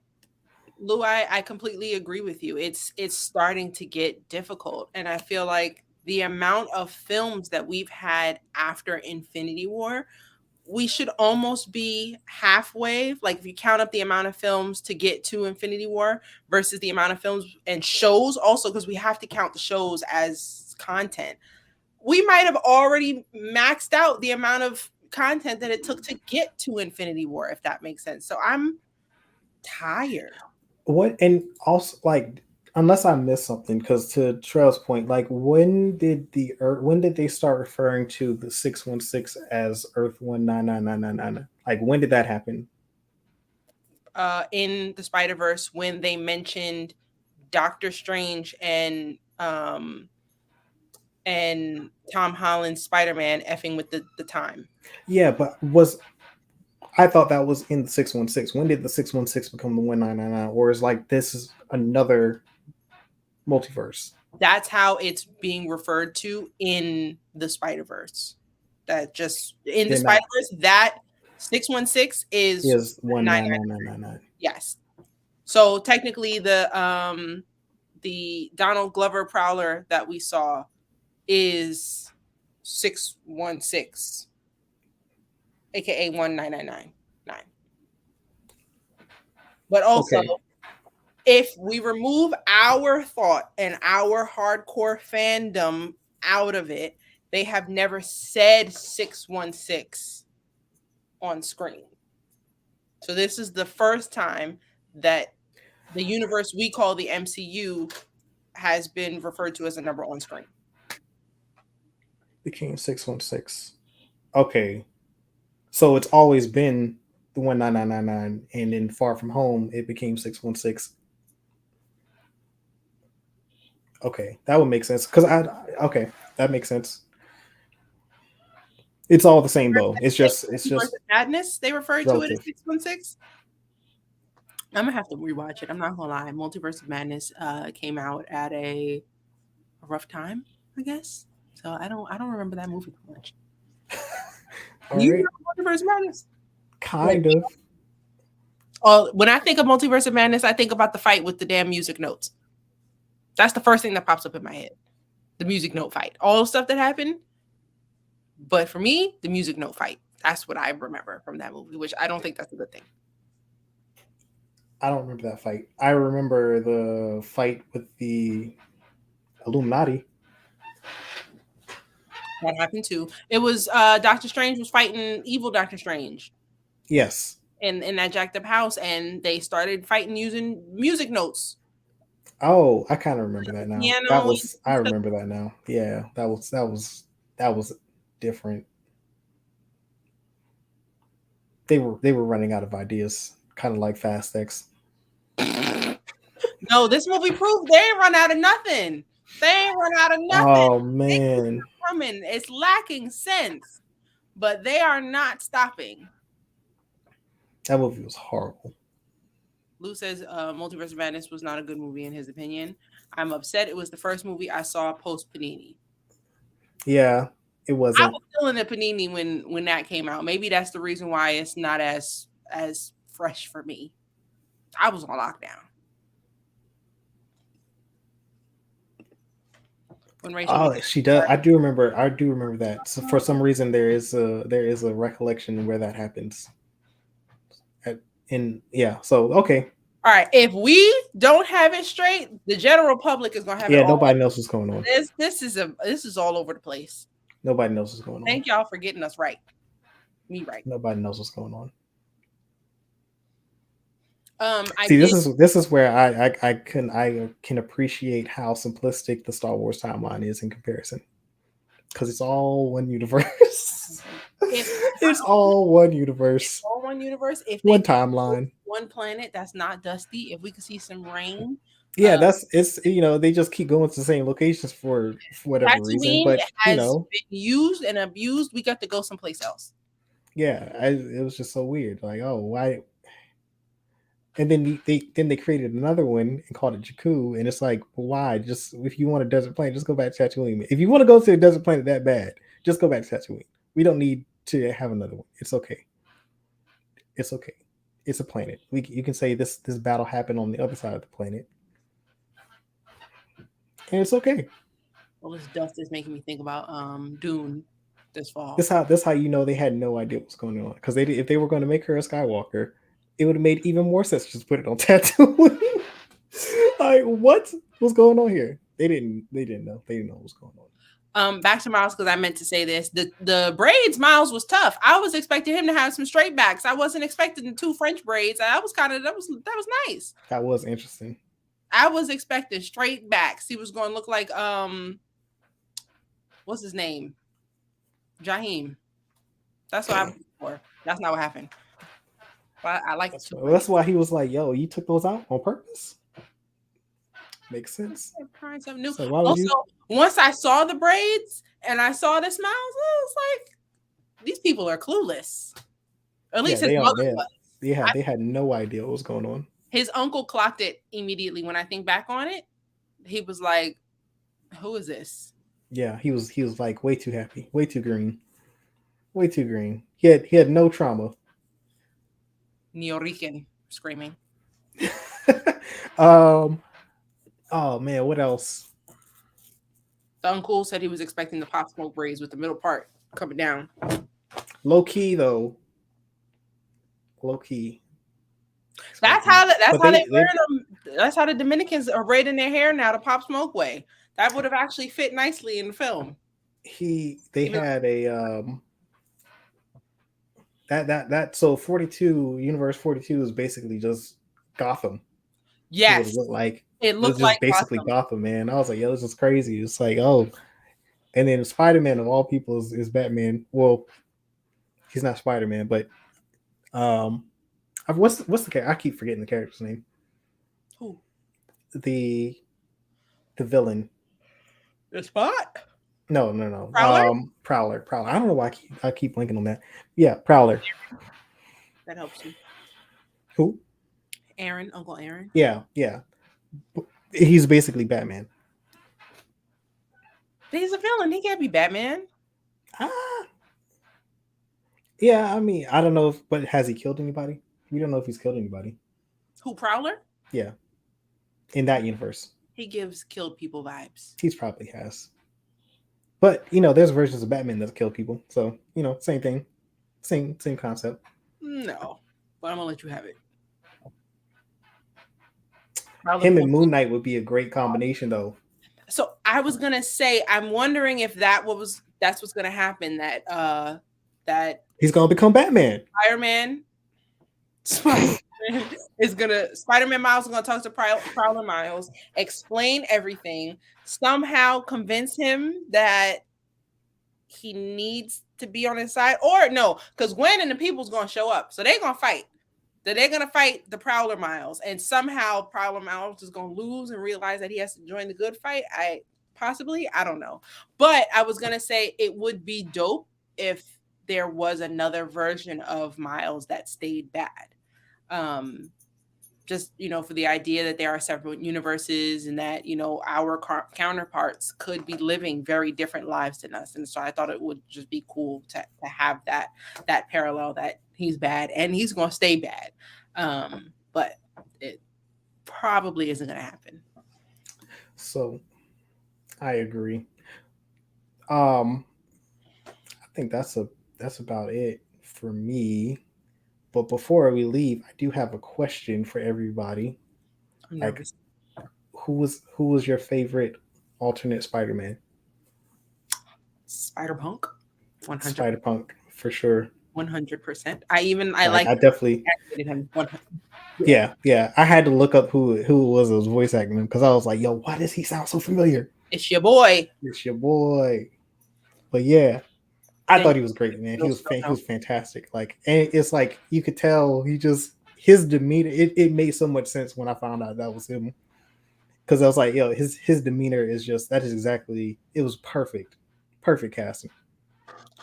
Lou, I completely agree with you. It's starting to get difficult. And I feel like the amount of films that we've had after Infinity War, we should almost be halfway. Like if you count up the amount of films to get to Infinity War versus the amount of films and shows also, because we have to count the shows as content. We might have already maxed out the amount of content that it took to get to Infinity War, if that makes sense. So I'm tired. What and also like unless I missed something, because to Trell's point, like when did they start referring to the 616 as Earth 199999? Like when did that happen? In the Spider Verse when they mentioned Doctor Strange and Tom Holland's Spider Man effing with the time. Yeah, but was I thought that was in the 616. When did the 616 become the 1999? Or is like this is another multiverse? That's how it's being referred to in the Spider Verse. That just in the Then Spider that Verse, that 616 is is 199999. yes. So technically the Donald Glover Prowler that we saw is 616, aka 1999. But also, Okay. if we remove our thought and our hardcore fandom out of it, they have never said 616 on screen. So this is the first time that the universe we call the MCU has been referred to as a number on screen. Became 616. Okay. So it's always been the 1999, and then Far From Home it became 616. Okay, that would make sense because I okay, that makes sense. It's all the same though. It's just Madness, they refer to it as relative. 616. I'm gonna have to rewatch it. I'm not gonna lie. Multiverse of Madness came out at a rough time, I guess. So I don't remember that movie too much. All Do you right, remember Multiverse of Madness? Like, kind of. oh, when I think of Multiverse of Madness, I think about the fight with the damn music notes. That's the first thing that pops up in my head. The music note fight. All the stuff that happened. But for me, the music note fight. That's what I remember from that movie, which I don't think that's a good thing. I don't remember that fight. I remember the fight with the Illuminati. That happened too. It was Doctor Strange was fighting evil Doctor Strange Yes. in that jacked up house, and they started fighting using music notes. Oh, I kind of remember that now. That Piano. was I remember that now. Yeah, that was different. They were running out of ideas, kind of like Fast X. No, this movie proved they ain't run out of nothing. They ain't run out of nothing. Oh They keep man, coming. It's lacking sense, but they are not stopping. that movie was horrible. Lou says Multiverse of Madness was not a good movie in his opinion. I'm upset. It was the first movie I saw post Panini. Yeah, it I wasn't. was still in the Panini when that came out. Maybe that's the reason why it's not as fresh for me. I was on lockdown when Rachel. Oh, she does. I do remember. I do remember that. So for some reason, there is a recollection where that happens. Yeah. So okay. All right, if we don't have it straight, the general public is gonna have it Yeah. all. Nobody knows what's going on. This is all over the place. Nobody knows what's going on. Thank y'all for getting us right. Me right. Nobody knows what's going on. I See, did, this is where I can appreciate how simplistic the Star Wars timeline is in comparison. because it's all one universe. If It's all one universe, all one universe, if they one timeline. one planet that's not dusty, if we could see some rain, Yeah, that's it's they just keep going to the same locations for whatever reason, Tatooine but has been used and abused. We got to go someplace else. yeah, it was just so weird. Like, oh, why? And then they created another one and called it Jakku, and it's like, why? Just if you want a desert planet, just go back to Tatooine. If you want to go to a desert planet that bad, just go back to Tatooine. We don't need to have another one. It's okay. It's okay. It's a planet. You can say this battle happened on the other side of the planet, and it's okay. Well, this dust is making me think about Dune this fall. This how you know they had no idea what's going on, because if they were going to make her a Skywalker, it would have made even more sense to just put it on Tatooine. Like, what was going on here? They didn't know. They didn't know what was going on. Back to Miles, because I meant to say this. The braids, Miles was tough. I was expecting him to have some straight backs. I wasn't expecting the 2 French braids. That was nice. That was interesting. I was expecting straight backs. He was going to look like what's his name? Jaheim. That's what I was for. That's not what happened. But I like that's why he was like, "Yo, you took those out on purpose." Makes sense. Trying something new. So why would also, once I saw the braids and I saw the smiles, I was like, these people are clueless. Or at least his mother was. Yeah, they had no idea what was going on. His uncle clocked it immediately. When I think back on it, he was like, "Who is this?" Yeah, he was like way too happy, way too green. He had no trauma. Neo-Rican screaming. Oh man, what else? The uncle said he was expecting the Pop Smoke braids with the middle part coming down. Low key though. Low key. That's how they wear them. That's how the Dominicans are braiding their hair now, the Pop Smoke way. That would have actually fit nicely in the film. They had a that so 42 Universe 42 is basically just Gotham. Yes, it looked like basically Gotham, man. I was like, yo, this is crazy. It's like, oh, and then Spider-Man of all people is Batman. Well, he's not Spider-Man, but what's the character? I keep forgetting the character's name. Who? The villain. The Spot? No. Prowler? Prowler. I don't know why I keep blinking on that. Yeah, Prowler. That helps you. Who? Aaron, Uncle Aaron. Yeah. He's basically Batman. He's a villain. He can't be Batman. Yeah, I mean, I don't know but has he killed anybody? We don't know if he's killed anybody. Who, Prowler? Yeah. In that universe. He gives killed people vibes. He probably has. But, there's versions of Batman that kill people. So, same thing. Same concept. No. But I'm going to let you have it. Him and Moon Knight would be a great combination, though. So I was going to say, I'm wondering if that's what's going to happen, that he's going to become Batman. Spider-Man Miles is going to talk to Prowler Miles, explain everything, somehow convince him that he needs to be on his side, or no, because Gwen and the people's going to show up, so they're going to fight. They're going to fight the Prowler Miles, and somehow Prowler Miles is going to lose and realize that he has to join the good fight. I don't know, but I was going to say it would be dope if there was another version of Miles that stayed bad. Just, for the idea that there are several universes and that, our counterparts could be living very different lives than us. And so I thought it would just be cool to have that parallel, that he's bad and he's going to stay bad. But it probably isn't going to happen. So I agree. I think that's about it for me. But before we leave, I do have a question for everybody. Like, who was your favorite alternate Spider-Man? Spider-Punk. 100%. Spider-Punk for sure. 100%. I definitely him. Yeah. I had to look up who was voice acting him, because I was like, yo, why does he sound so familiar? It's your boy. But yeah, I Then thought he was great, man. you'll still He know. was fantastic. Like, and it's like you could tell he just his demeanor. It made so much sense when I found out that was him, because I was like, yo, his demeanor is just that is exactly. It was perfect, perfect casting,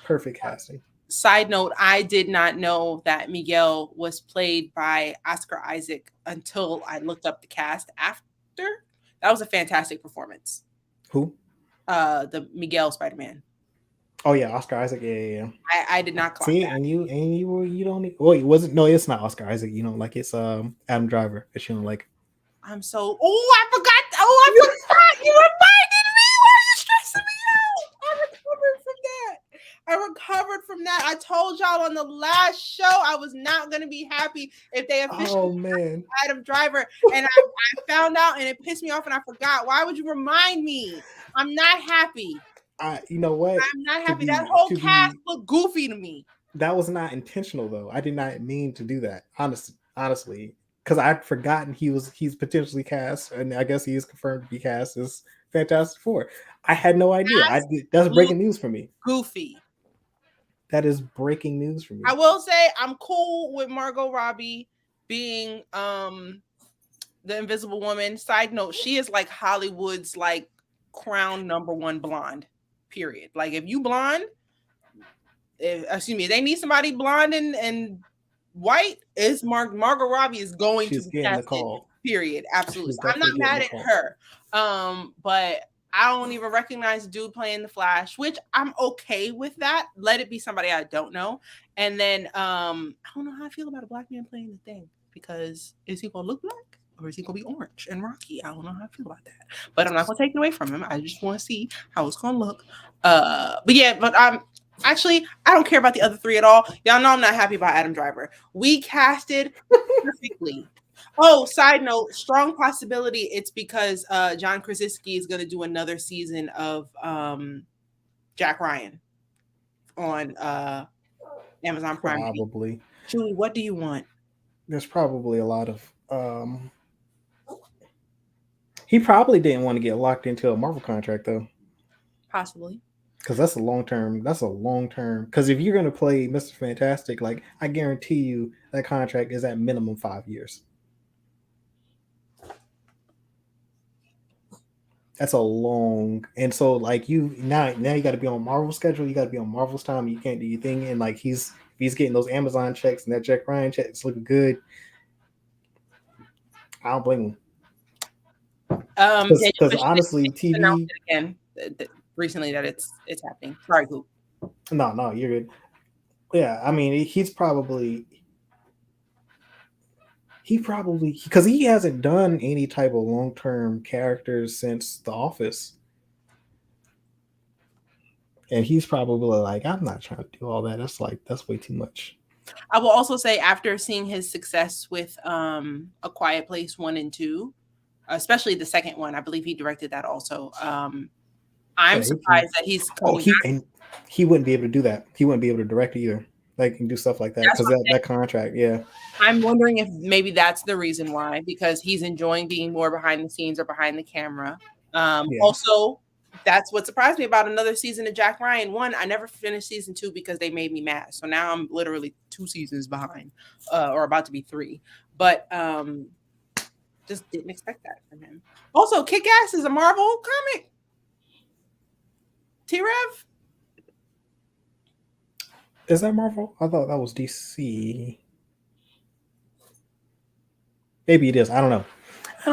perfect casting. Side note, I did not know that Miguel was played by Oscar Isaac until I looked up the cast after. That was a fantastic performance. Who? The Miguel Spider-Man. Oh yeah, Oscar Isaac. Yeah, yeah, yeah. I did not clock See, that. you don't. Well, it wasn't. No, it's not Oscar Isaac. You know, like it's Adam Driver. That you don't like. I'm so. Oh, I forgot. Oh, I forgot. You reminded me. Why are you stressing me out? I recovered from that. I recovered from that. I told y'all on the last show I was not going to be happy if they officially Oh man, Adam Driver, and I found out, and it pissed me off, and I forgot. Why would you remind me? I'm not happy. you know what? I'm not To happy. That be whole to cast be looked goofy to me. that was not intentional though. I did not mean to do that. Honestly, because I'd forgotten he's potentially cast, and I guess he is confirmed to be cast as Fantastic Four. I had no idea. That's breaking news for me. Goofy. That is breaking news for me. I will say I'm cool with Margot Robbie being the Invisible Woman. Side note, she is like Hollywood's like crown #1 blonde. Period. Like if you blonde, excuse me, they need somebody blonde and white. Is Margot Robbie is going She's to be getting the casted. call. Period. Absolutely. She's I'm not definitely mad getting at the her. But I don't even recognize the dude playing the Flash, which I'm okay with that. Let it be somebody I don't know. And then I don't know how I feel about a black man playing the Thing, because is he gonna look black or is he gonna be orange and rocky? I don't know how I feel about that. But I'm not gonna take it away from him. I just want to see how it's gonna look. But yeah, but actually I don't care about the other three at all. Y'all know I'm not happy about Adam Driver. We casted perfectly. Oh, side note, strong possibility it's because John Krasinski is going to do another season of Jack Ryan on Amazon Prime. Probably. Julie, what do you want? There's probably a lot of he probably didn't want to get locked into a Marvel contract though. Possibly. Because that's a long term. That's a long term. Because if you're gonna play Mr. Fantastic, like I guarantee you, that contract is at minimum 5 years. That's a long, and so like you now you got to be on Marvel schedule. You got to be on Marvel's time. You can't do your thing, and like he's getting those Amazon checks and that Jack Ryan check. It's looking good. I don't blame him. Because honestly, TV again recently that it's happening. Sorry, Goop. No, you're good. Yeah, I mean, he's probably because he hasn't done any type of long term characters since The Office, and he's probably like, I'm not trying to do all that. That's way too much. I will also say, after seeing his success with A Quiet Place 1 and 2, especially the second one, I believe he directed that also. I'm surprised that he's he wouldn't be able to do that. He wouldn't be able to direct either. Like and do stuff like that because that contract, yeah. I'm wondering if maybe that's the reason why, because he's enjoying being more behind the scenes or behind the camera. Also, that's what surprised me about another season of Jack Ryan. One, I never finished season 2 because they made me mad. So now I'm literally 2 seasons behind, or about to be 3. But just didn't expect that from him. Also, Kick-Ass is a Marvel comic. T-Rev? Is that Marvel? I thought that was DC. Maybe it is. I don't know. I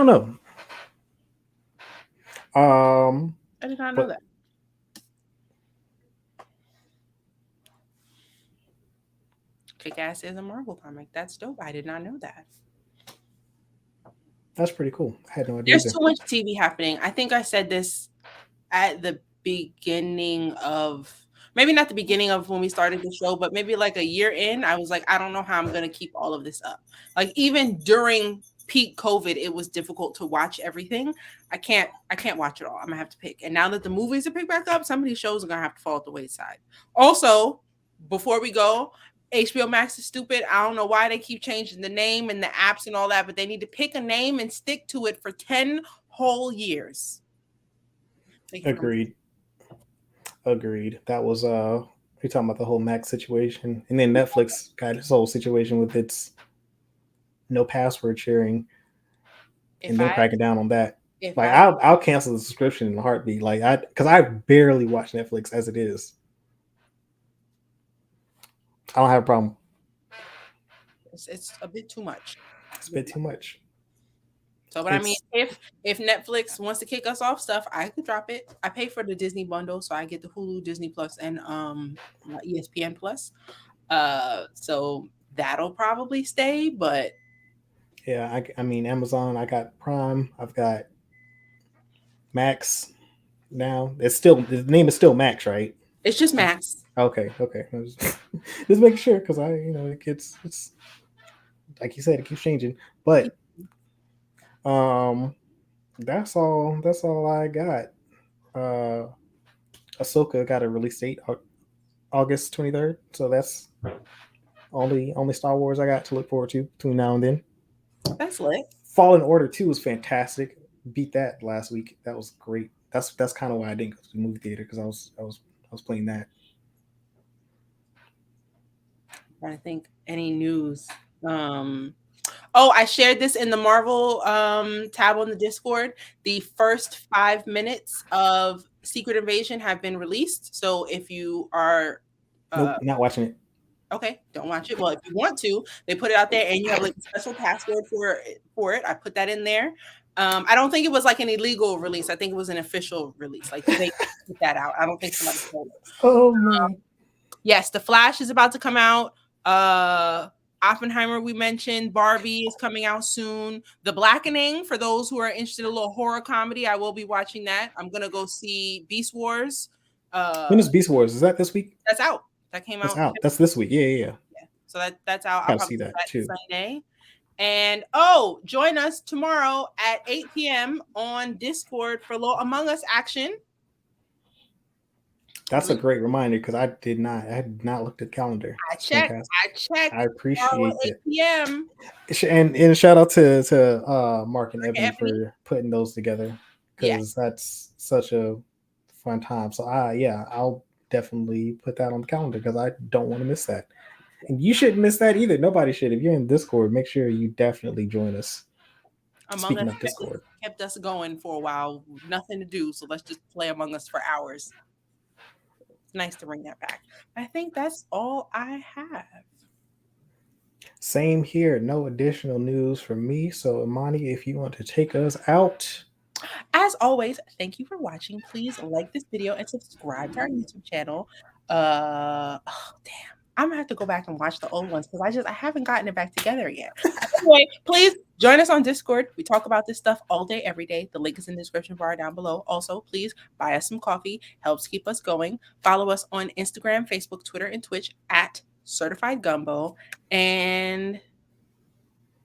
did not know that. Kick-Ass is a Marvel comic. That's dope. I did not know that. That's pretty cool. I had no idea. There's too much TV happening. I think I said this at the beginning of, maybe not the beginning of when we started the show, but maybe like a year in. I was like, I don't know how I'm going to keep all of this up. Like even during peak COVID, it was difficult to watch everything. I can't watch it all. I'm gonna have to pick. And now that the movies are picked back up, some of these shows are gonna have to fall at the wayside. Also, before we go, HBO Max is stupid. I don't know why they keep changing the name and the apps and all that, but they need to pick a name and stick to it for 10 whole years. Agreed. Agreed. That was you're talking about the whole Mac situation, and then Netflix got this whole situation with its no password sharing, If and they're I cracking down on that. if Like I I'll cancel the subscription in a heartbeat. Like because I barely watch Netflix as it is. I don't have a problem. it's a bit too much. It's a bit too much. So, but I mean, It's if Netflix wants to kick us off stuff, I could drop it. I pay for the Disney bundle, so I get the Hulu, Disney Plus, and ESPN Plus. So that'll probably stay, but yeah. I mean Amazon. I got Prime. I've got Max now. It's still the name is still Max, right? it's just Max. Okay, okay. I was just making sure because it gets it's like you said, it keeps changing. But um, that's all. That's all I got. Uh, Ahsoka got a release date August 23rd. So that's only Star Wars I got to look forward to between now and then. That's lit. Fallen Order 2 was fantastic. Beat that last week. That was great. That's kind of why I didn't go to the movie theater because I was playing that. I think any news. Oh, I shared this in the Marvel tab on the Discord. The first 5 minutes of Secret Invasion have been released. So if you are Nope, not watching it. okay, don't watch it. Well, if you want to, they put it out there, and you have like a special password for it. I put that in there. I don't think it was like an illegal release. I think it was an official release. Like they put that out. I don't think somebody told it. Oh man. Yes, The Flash is about to come out. Oppenheimer, we mentioned. Barbie is coming out soon. The Blackening, for those who are interested in a little horror comedy, I will be watching that. I'm gonna go see Beast Wars. When is Beast Wars? Is that this week? That's out. That came That's out. out. That's this week. Yeah. So that's out. I'll Gotta probably see that see too. Sunday. And join us tomorrow at 8 p.m. on Discord for a little Among Us action. That's a great reminder because I had not looked at the calendar. I checked. I appreciate it. 8 it. p.m. And shout out to Mark and Ebony for putting those together because that's such a fun time. So I'll definitely put that on the calendar because I don't want to miss that. And you shouldn't miss that either. Nobody should. If you're in Discord, make sure you definitely join us. Among Us kept us going for a while. Nothing to do, so let's just play Among Us for hours. It's nice to bring that back. I think that's all I have. Same here. No additional news from me. So Imani, if you want to take us out. As always, thank you for watching. Please like this video and subscribe to our YouTube channel. Damn. I'm gonna have to go back and watch the old ones because I haven't gotten it back together yet. Anyway, please join us on Discord. We talk about this stuff all day, every day. The link is in the description bar down below. Also, please buy us some coffee. Helps keep us going. Follow us on Instagram, Facebook, Twitter, and Twitch at Certified Gumbo. And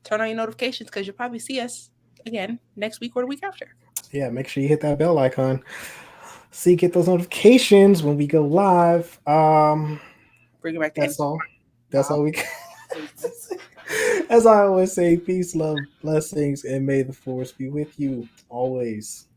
turn on your notifications because you'll probably see us again next week or the week after. Yeah, make sure you hit that bell icon so you get those notifications when we go live. Bring it back. That's all. That's all we can. As I always say, peace, love, blessings, and may the force be with you always.